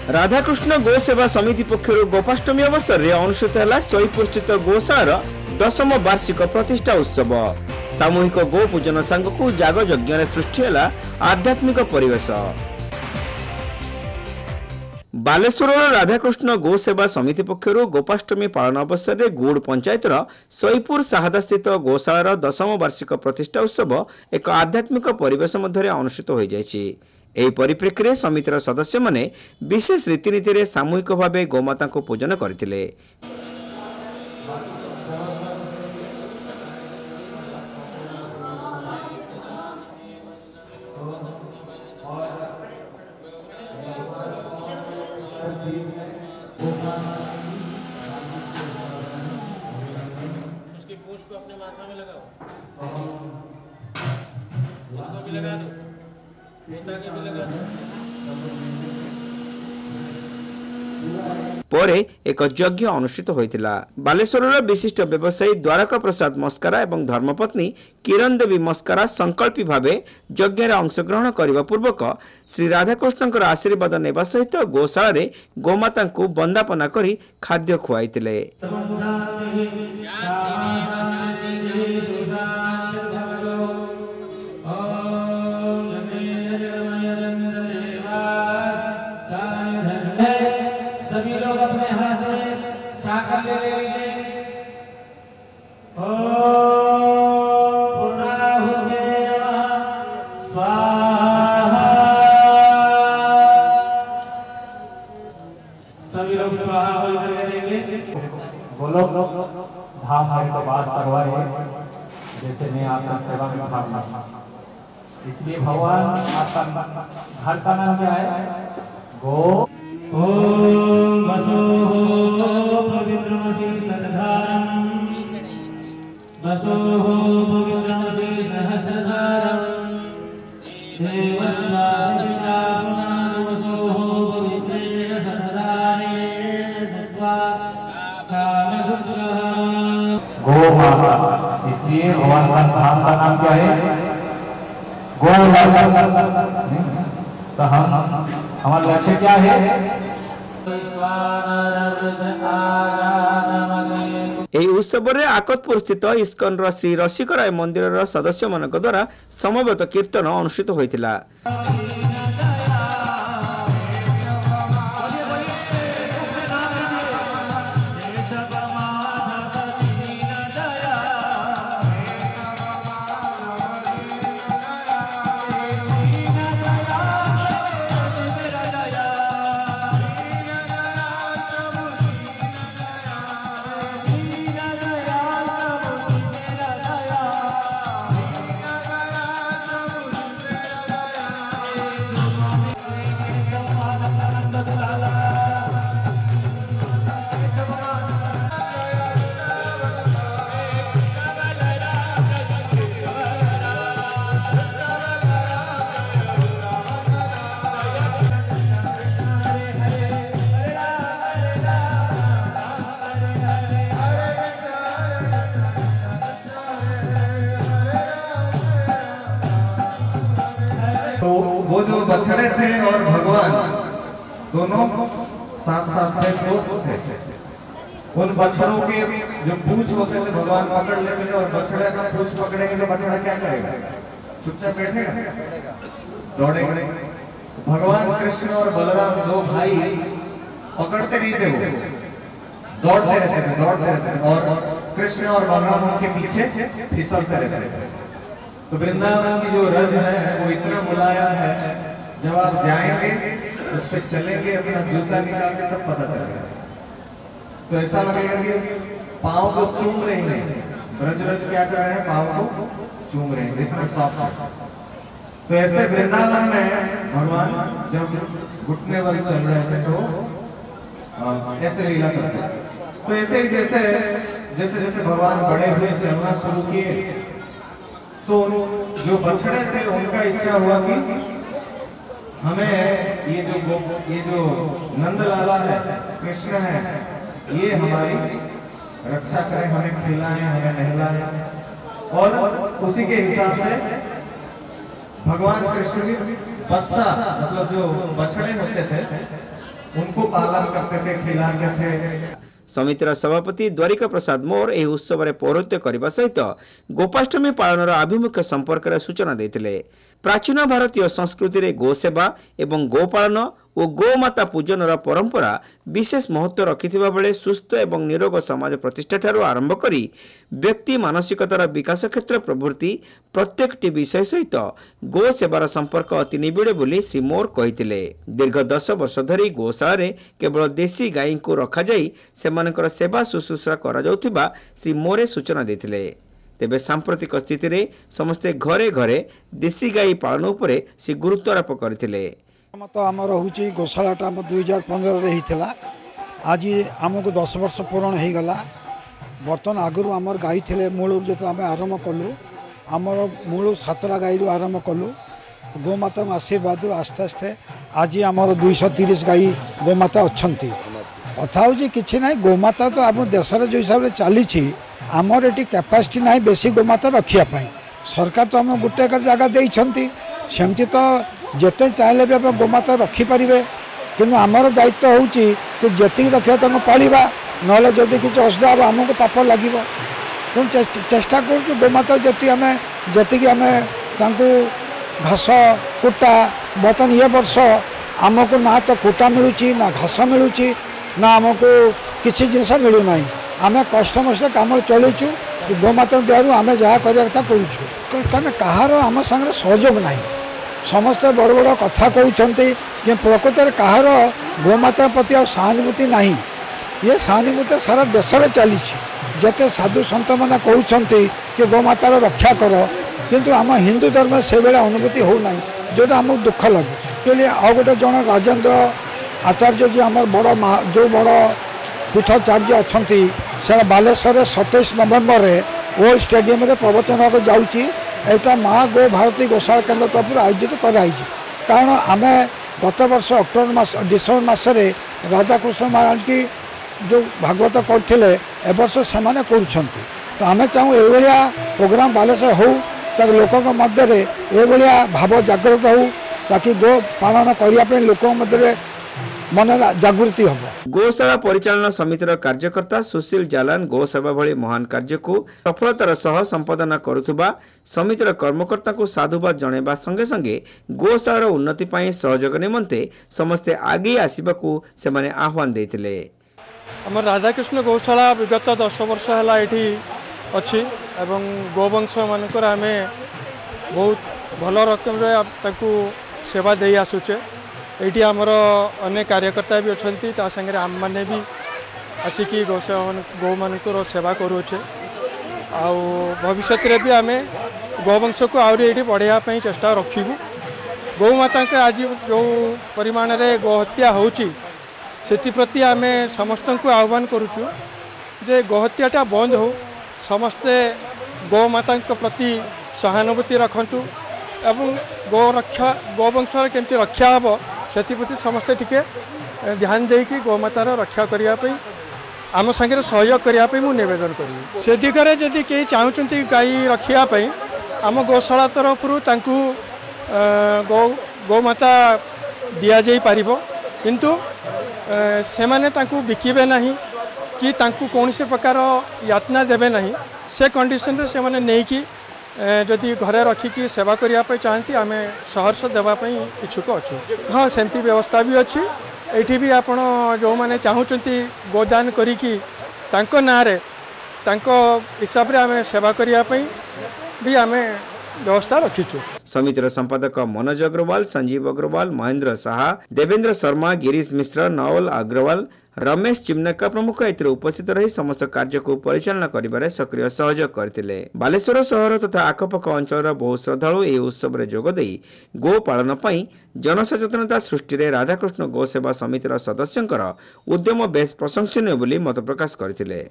राधाकृष्ण गो सेवा समिति पक्षर गोपाष्टमी अवसर में अनुष्ठित है सोईपुर स्थित गोशाला 10म वार्षिक प्रतिष्ठा उत्सव। सामूहिक गो पूजन सांगकु जाग यज्ञ सृष्टि है आध्यात्मिक परिवेश। बालेश्वर राधाकृष्ण गो सेवा समिति पक्षर गोपाष्टमी पालन अवसर में गुड़ पंचायत सोईपुर साहदा स्थित गोशाला 10म वार्षिक प्रतिष्ठा उत्सव एक आध्यात्मिक परिवेश मध्य अनुष्ठित हो जायछि। एही परिप्रेक्षी में समितिर सदस्य माने विशेष रीतिनीति रे सामूहिक भाव गोमाता को पूजन करथिले। उसकी पूंछ को अपने माथा में लगाओ, भी लगा दो, भी लगा दो। परे एक यज्ञ अनुष्ठित होइतिला। बालेश्वर विशिष्ट व्यवसायी द्वारका प्रसाद मस्कारा एवं धर्मपत्नी किरण देवी मस्कारा संकल्पी भावे यज्ञ अंशग्रहण करने पूर्वक श्री राधाकृष्ण आशीर्वाद नेबा सहित गोशाला रे गोमाता को वंदापना करी खाद्य खुआइतिले। सभी लोग अपने हाथ में साकर ले लीजिए। पूर्णाहुते नमः स्वाहा। सभी लोग स्वाहा बोल करके देंगे। बोलो भाव हमारे को वास करवाए, जैसे मैं आपका सेवा में भाग लेता। इसलिए भगवान आपका घर का नाम क्या है? गो। ओम वसोः पवित्रमसि सदधारम्, वसोः पवित्रमसि सहस्रधारम्, देवस्वासिता पुनाद वसोः पवित्रेण सहस्रधारेण सत्वा कामधुक्षः। गो माता, इसलिए भगवान का धाम का नाम क्या है? गो माता। तो हमारा लक्ष्य क्या है? एही उत्सव रे आकतपुर स्थित इस्कन श्री रसिकराय मंदिर सदस्य मान द्वारा समवेत कीर्तन अनुष्ठित होइतिला। तो वो जो बछड़े थे और भगवान दोनों साथ साथ में दोस्त थे। उन बछड़ों के जो पूंछ होते थे भगवान पकड़ लेते थे, और बछड़े का पूंछ पकड़ेंगे तो बछड़ा क्या करेगा? चुपचाप बैठेगा? दौड़ेगा। भगवान कृष्ण और बलराम दो भाई पकड़ते नहीं थे, वो दौड़ते रहते थे और कृष्ण और बलराम उनके पीछे फिसलते रहते थे। तो वृंदावन की जो रज है वो इतना मुलायम है, जब आप जाएंगे उस पर चलेंगे, अपना जूता निकाल के तब पता चलेगा। तो ऐसा लगेगा कि पाँव को चूम रहे हैं, रज रज क्या कर रहे हैं? पाँव को चूम रहे हैं, इतना सॉफ्ट है। तो ऐसे वृंदावन में भगवान जब घुटने वाले चल रहे थे तो ऐसे लीला करते हैं। तो ऐसे ही जैसे जैसे भगवान बड़े हुए, चलना शुरू किए, तो जो बछड़े थे उनका इच्छा हुआ कि हमें ये जो नंदलाला है, कृष्ण है, ये हमारी रक्षा करें, हमें खिलाएं, हमें नहलाएं। और उसी के हिसाब से भगवान कृष्ण भी बत्सा मतलब जो बछड़े होते थे पालन करते थे, खिलाते थे। समितिर सभापति द्वारिका प्रसाद मोर एही उत्सव में पौरोहित्य करने सहित गोपाष्टमी पालन आभिमुख्य संपर्क में सूचना देते। प्राचीन भारतीय संस्कृति में गोसेवा एवं गोपालन और गोमाता पूजन परंपरा विशेष महत्व रखि बेले सुस्थ एवं निरोग समाज प्रतिष्ठा ठारू आरंभ करी व्यक्ति मानसिकतार विकास क्षेत्र प्रभृति प्रत्येकटी विषय सहित गो सेवार संपर्क अति निबिड़ बोली श्री मोर कहिथिले। दीर्घ 10 वर्ष धरी गोशाला केवल देशी गाई को रखाई सेमानकर सेवा शुश्रूषा करा जाउथिबा श्री मोरे सूचना देथिले। तेबे सांप्रतिक स्थिति रे समस्ते घरे घरे देशी गाई पालन उपरे से गुरुत्वारोप करथिले। तो आमर हूँ गोशाला 2015 होता आज आमको 10 वर्ष पूरण हो गला। बर्तमान आगु आमर गाई थे मूल जो आम आरंभ कलु आमर मूल 7टा गाई आरंभ कलु गोमाता आशीर्वाद आस्ते आस्ते आज आमर 230 गाई गोमाता अच्छा कथा हूँ कि ना गोमाता तो आम देश जो हिसाब से चली आमर ये कैपेसिटी ना बेसी गोमाता रखापी सरकार तो आम गोटे जगह देती सेमती तो जिते चाहिए भी आप गोमाता रखिपारे कि आमर दायित्व हूँ कि जी रखा तुम पाला ना जदि किसी असुविधा हम आमको पाप लगे तेणु चेष्टा कर गोमाता जी आम जी आम घास कुटा बर्तमान ये वर्ष आमको ना तो कुटा मिलूँ ना घास मिलूँ ना आमको किसी जिनस मिलूना आम कष्ट मष्ट कम चलुचु गोमाता देहु आम जहाँ करवा कथा करूँ कहार आम सागर सहयोग ना समस्त बड़ बड़ कथा कहते प्रकृत में कहार गोमाता प्रति आ सहानुभूति ना ये सहानुभूति सारा देश में चली जिते साधु सत मैंने कहते कि गोमातार रक्षा कर किंतु आम हिंदू धर्म से भाया अनुभूति होना जोटा आमको दुख लगे कि आउ गोटे जन राजेन्द्र आचार्य जी आम बड़ जो बड़ पीठाचार्य अच्छा से बालेश्वर 27 नवेम्बर ओल्ड स्टेडियम रे प्रवचन होगा जाऊँगी एटा माँ गो भारती गोशाला केन्द्र तरफ आयोजित कराई कारण आम गत वर्ष अक्टोबर मास डिसेम्बर मसरे राधाकृष्ण महाराज की जो भागवत करते एवर्ष से तो आम चाहूँ ये प्रोग्राम बालेश्वर हो लोकों मध्य ये भाव जागृत हो ताकि गो पालन करने लोक मध्य मन जागृति हम। गोशाला परिचालन समितिर कार्यकर्ता सुशील जालान गोसेवा भली महान कार्य को सफलतार सह संपादन करुथुबा समितिर कर्मकर्ता को साधुवाद जणेबा संगे संगे गोशालार उन्नति पाई सहयोग निमंते समस्ते आगे आसिबाकू सेमाने आह्वान देथिले। हमर राधाकृष्ण गोशाला विगत 10 वर्ष है ये अच्छी एवं गोवंश मानकर आम बहुत भल रकम सेवा दे आसुचे ये आमर अनेक कार्यकर्ता भी अच्छा सागर आम मैंने भी आसिकी गौ मान सेवा करुचे भविष्य में भी आम गोवंश को आहरी बढ़ाई चेष्टा रखू गौमाता के आज जो परिमाण रे गोहत्या होची प्रति आम समस्त को आह्वान करुचु जे गोहत्याटा बंद हो समस्ते गौमाता प्रति सहानुभूति रखु एवं गोवंश केमती रक्षा हे से प्रति समस्ते टिके ध्यान देकी गोमातार रक्षा करने आम सागर सहयोग करने निवेदन करी से दिगरे जदि कई चाहते गाई रखापी आम गोशाला तरफ गोमाता दि जापर किंतु से माने बिकिबे नहीं कि कौन से प्रकार यातना देवे नहीं से कंडीशन से माने नहीं कि जदि घरे रखिकी सेवा करने चाहती आम सहर्ष देवाई इच्छुक अच्छु। हाँ सेमती व्यवस्था भी अच्छी ये भी आपण जो मैंने चाहते गोदान करी ना हिसाब से आम सेवा करने भी आम व्यवस्था रखीचु। समितिर संपादक मनोज अग्रवाल, संजीव अग्रवाल, महेंद्र साहा, देवेंद्र शर्मा, गिरीश मिश्र, नवल अग्रवाल, रमेश चिमनका प्रमुख एथिरे उपस्थित रही समस्त कार्य को परिचालना करिबारे सक्रिय सहयोग करथिले। बालेश्वर सहर तथा आखपाख अंचल बहु श्रद्धालु ए उत्सव रे जोग देई गो पालन पई जनसचेतनता सृष्टि रे राधाकृष्ण गो सेवा समितिर सदस्यंकर उद्यम बेस प्रशंसनीय बोली मत प्रकाश करथिले।